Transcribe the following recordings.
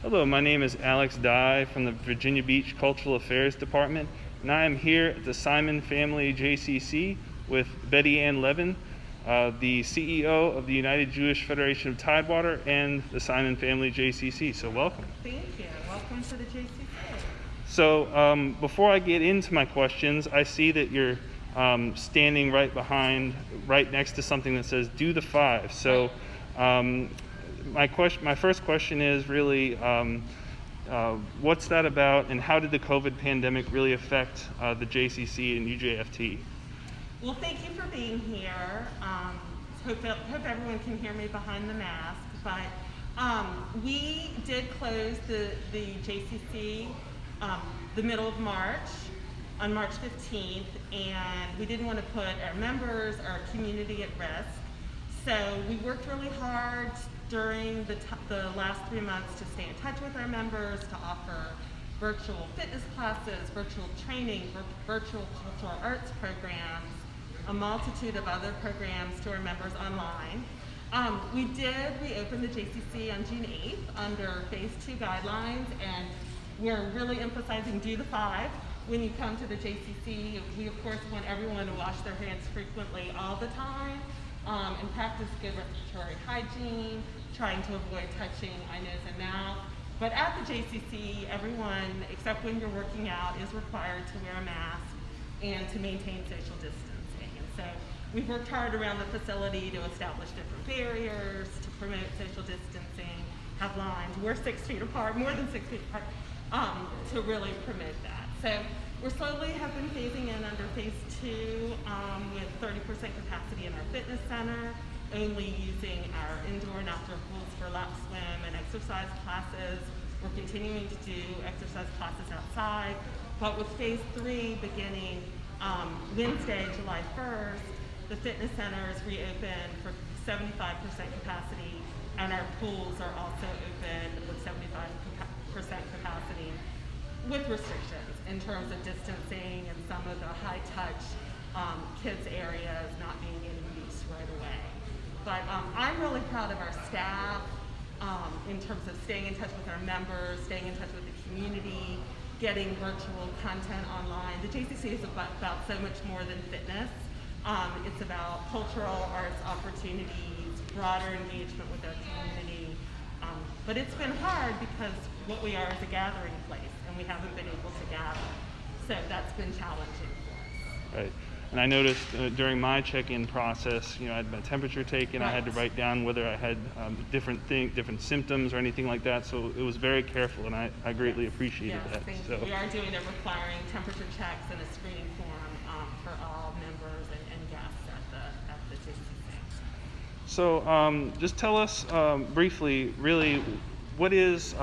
Hello, my name is Alex Dye from the Virginia Beach Cultural Affairs Department, and I am here at the Simon Family JCC with Betty Ann Levin, the CEO of the United Jewish Federation of Tidewater and the Simon Family JCC. So welcome. Thank you. Welcome to the JCC. So before I get into my questions, I see that you're standing right next to something that says "Do the Five." So my first question is really, what's that about, and how did the COVID pandemic really affect the JCC and UJFT? Well, thank you for being here. Hope everyone can hear me behind the mask. But we did close the JCC the middle of March, on March 15th, and we didn't want to put our members, our community at risk. So we worked really hard during the last 3 months to stay in touch with our members, to offer virtual fitness classes, virtual training, virtual cultural arts programs, a multitude of other programs to our members online. We did reopen the JCC on June 8th under Phase 2 guidelines, and we're really emphasizing Do the Five. When you come to the JCC, we of course want everyone to wash their hands frequently all the time, and practice good respiratory hygiene, trying to avoid touching eye, nose, and mouth. But at the JCC, everyone, except when you're working out, is required to wear a mask and to maintain social distancing. And so we've worked hard around the facility to establish different barriers, to promote social distancing, have lines, we're 6 feet apart, more than 6 feet apart, to really promote that. So we slowly have been phasing in under Phase 2 with 30% capacity in our fitness center, only using our indoor and outdoor pools for lap swim and exercise classes. We're continuing to do exercise classes outside, but with Phase 3 beginning Wednesday, July 1st, the fitness center is reopened for 75% capacity, and our pools are also open with 75% capacity, with restrictions in terms of distancing and some of the high-touch kids areas not being in use right away. But I'm really proud of our staff in terms of staying in touch with our members, staying in touch with the community, getting virtual content online. The JCC is about so much more than fitness. It's about cultural arts opportunities, broader engagement with our community. But it's been hard because what we are is a gathering place, and we haven't been able to gather. So that's been challenging for us. Right. And I noticed during my check-in process, I had my temperature taken. Right. I had to write down whether I had different symptoms or anything like that. So it was very careful, and I greatly appreciated that. Thank you. We are doing it, requiring temperature checks and a screening form for all members and guests at the JCC. So just tell us briefly, really, what is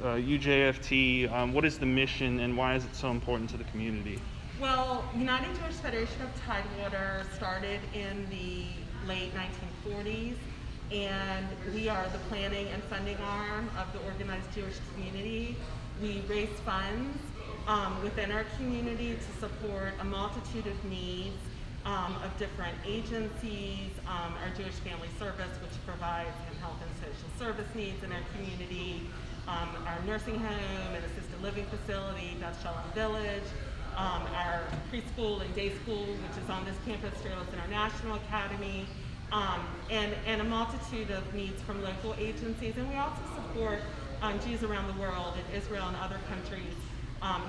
UJFT? What is the mission, and why is it so important to the community? Well, United Jewish Federation of Tidewater started in the late 1940s, and we are the planning and funding arm of the organized Jewish community. We raise funds within our community to support a multitude of needs of different agencies, our Jewish Family Service, which provides health and social service needs in our community, our nursing home and assisted living facility, Beth Shalom Village, our preschool and day school, which is on this campus, Fearless International Academy, and a multitude of needs from local agencies. And we also support Jews around the world, in Israel and other countries,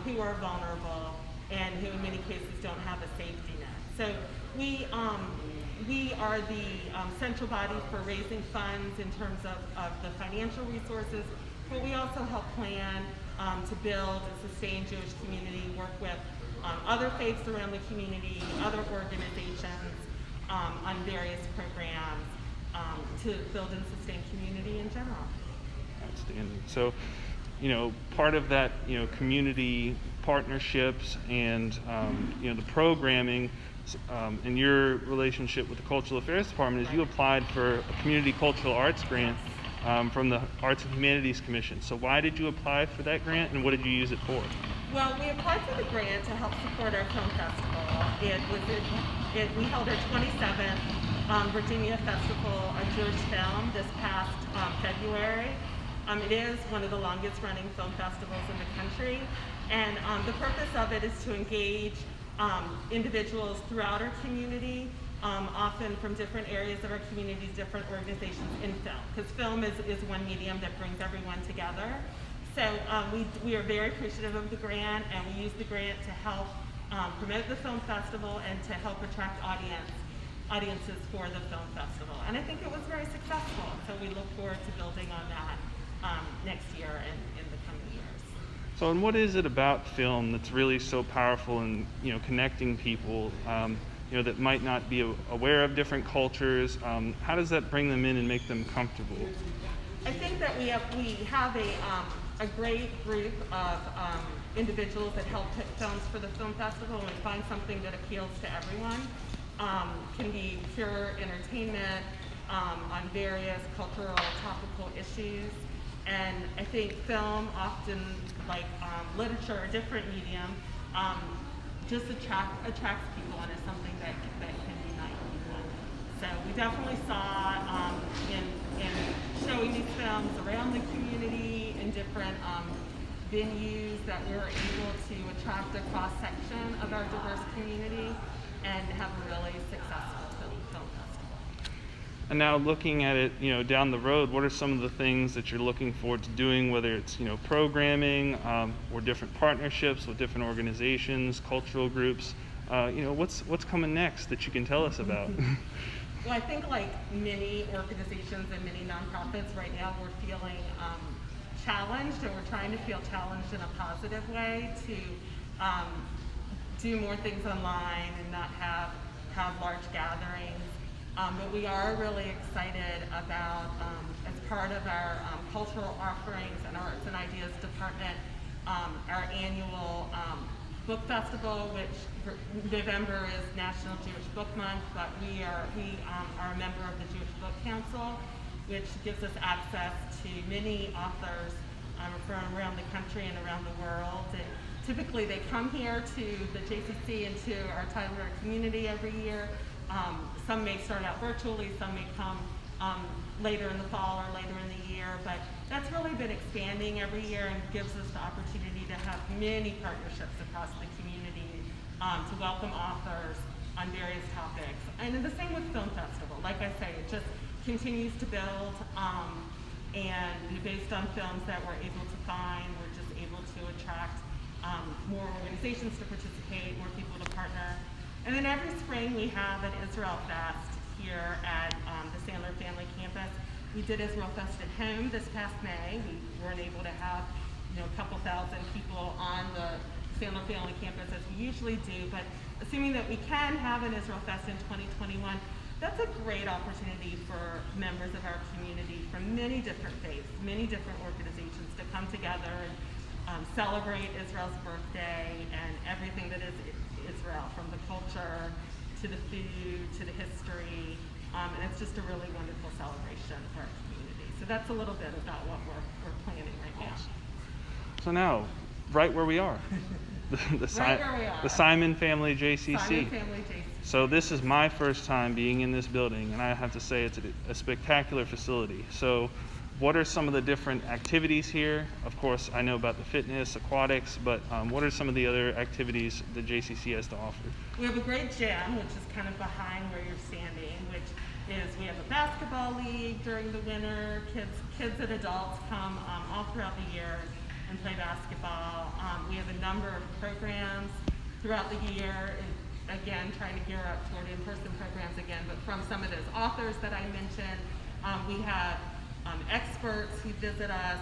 who are vulnerable and who in many cases don't have a safety net. So we are the central body for raising funds in terms of the financial resources, but we also help plan to build and sustain Jewish community, work with other faiths around the community, other organizations on various programs to build and sustain community in general. Outstanding. So, part of that, community partnerships and, the programming in your relationship with the Cultural Affairs Department is you applied for a community cultural arts grant from the Arts and Humanities Commission. So why did you apply for that grant, and what did you use it for? Well, we applied for the grant to help support our film festival. We held our 27th Virginia Festival of Jewish Film this past February, It is one of the longest running film festivals in the country, and the purpose of it is to engage individuals throughout our community, often from different areas of our community, different organizations in film, because film is one medium that brings everyone together. So we are very appreciative of the grant, and we use the grant to help promote the film festival and to help attract audiences for the film festival. And I think it was very successful, so we look forward to building on that next year and in the coming years. So, and what is it about film that's really so powerful in, you know, connecting people, you know, that might not be aware of different cultures? How does that bring them in and make them comfortable? I think that we have a great group of individuals that help pick films for the film festival, and we find something that appeals to everyone. Can be pure entertainment on various cultural topical issues. And I think film, often like literature or different medium, just attracts people and is something that can unite people. So we definitely saw in showing these films around the community in different venues that we were able to attract a cross-section of our diverse community and have a really successful film festival. And now looking at it, you know, down the road, what are some of the things that you're looking forward to doing, whether it's, you know, programming or different partnerships with different organizations, cultural groups? You know, what's coming next that you can tell us about? Well, I think like many organizations and many nonprofits right now, we're feeling challenged, and we're trying to feel challenged in a positive way to do more things online and not have large gatherings. But we are really excited about, as part of our cultural offerings and Arts and Ideas Department, our annual book festival, which November is National Jewish Book Month, but we are a member of the Jewish Book Council, which gives us access to many authors from around the country and around the world. And typically they come here to the JCC and to our Tidewater community every year. Some may start out virtually, some may come later in the fall or later in the year, but that's really been expanding every year and gives us the opportunity to have many partnerships across the community to welcome authors on various topics. And the same with Film Festival. Like I say, it just continues to build, and based on films that we're able to find, we're just able to attract more organizations to participate, more people to partner. And then every spring we have an Israel Fest here at the Sandler Family Campus. We did Israel Fest at home this past May. We weren't able to have, you know, a couple thousand people on the Sandler Family Campus as we usually do, but assuming that we can have an Israel Fest in 2021, that's a great opportunity for members of our community from many different faiths, many different organizations to come together and celebrate Israel's birthday and everything that is Israel, from the culture to the food to the history, and it's just a really wonderful celebration for our community. So that's a little bit about what we're planning right now. So now, right where we are, the Simon Family JCC. Simon Family JCC. So this is my first time being in this building, and I have to say it's a spectacular facility. So what are some of the different activities here? Of course, I know about the fitness, aquatics, but what are some of the other activities that JCC has to offer? We have a great gym, which is kind of behind where you're standing, which is, we have a basketball league during the winter. Kids and adults come all throughout the year and play basketball. We have a number of programs throughout the year, and again, trying to gear up toward in-person programs again, but from some of those authors that I mentioned. We have experts who visit us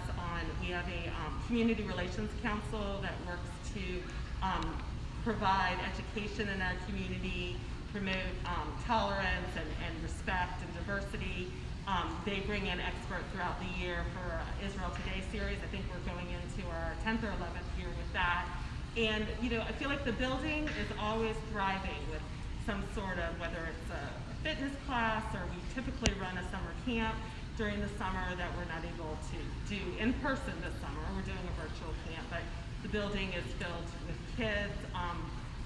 we have a community relations council that works to provide education in our community, promote tolerance and respect and diversity. They bring in experts throughout the year for Israel Today series. I think we're going into our 10th or 11th year with that. And, you know, I feel like the building is always thriving with some sort of, whether it's a fitness class, or we typically run a summer camp during the summer that we're not able to do in person this summer. We're doing a virtual camp, but the building is filled with kids.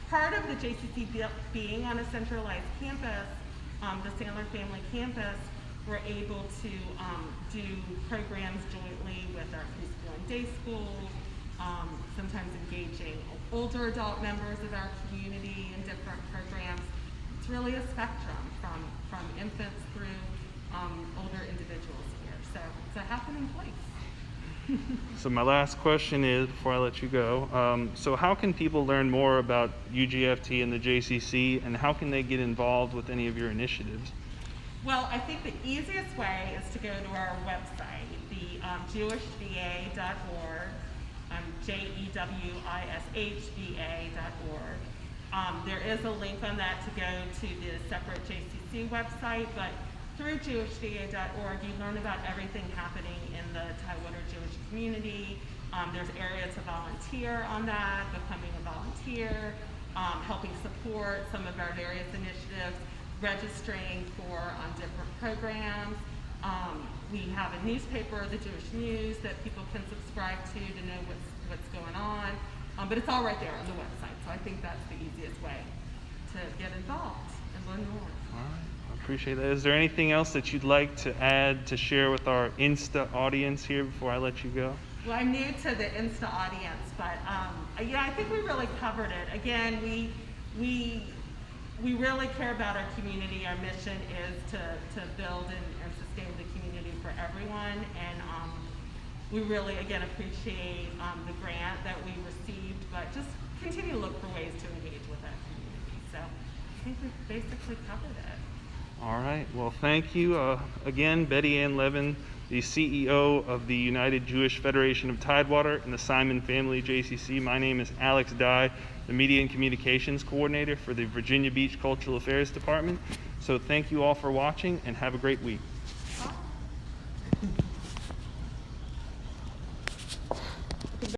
Part of the JCC being on a centralized campus, the Sandler Family Campus, we're able to do programs jointly with our preschool and day schools, sometimes engaging older adult members of our community in different programs. It's really a spectrum from infants through older individuals here. So it's a happening place. So my last question is, before I let you go, so how can people learn more about UJFT and the JCC, and how can they get involved with any of your initiatives? Well, I think the easiest way is to go to our website, the jewishva.org, jewishva.org. There is a link on that to go to the separate JCC website, but through jewishva.org, you learn about everything happening in the Tidewater Jewish community. There's areas to volunteer on that, becoming a volunteer, helping support some of our various initiatives, registering for different programs. We have a newspaper, the Jewish News, that people can subscribe to know what's going on. But it's all right there on the website, so I think that's the easiest way to get involved and learn more. All right, I appreciate that. Is there anything else that you'd like to add to share with our Insta audience here before I let you go? Well, I'm new to the Insta audience, but yeah, I think we really covered it. Again, we really care about our community. Our mission is to build and sustain the community for everyone, and we really, again, appreciate the grant that we received, but just continue to look for ways to engage with our community. So I think we've basically covered it. All right, well, thank you. Again, Betty Ann Levin, the CEO of the United Jewish Federation of Tidewater and the Simon Family JCC. My name is Alex Dye, the Media and Communications Coordinator for the Virginia Beach Cultural Affairs Department. So thank you all for watching, and have a great week.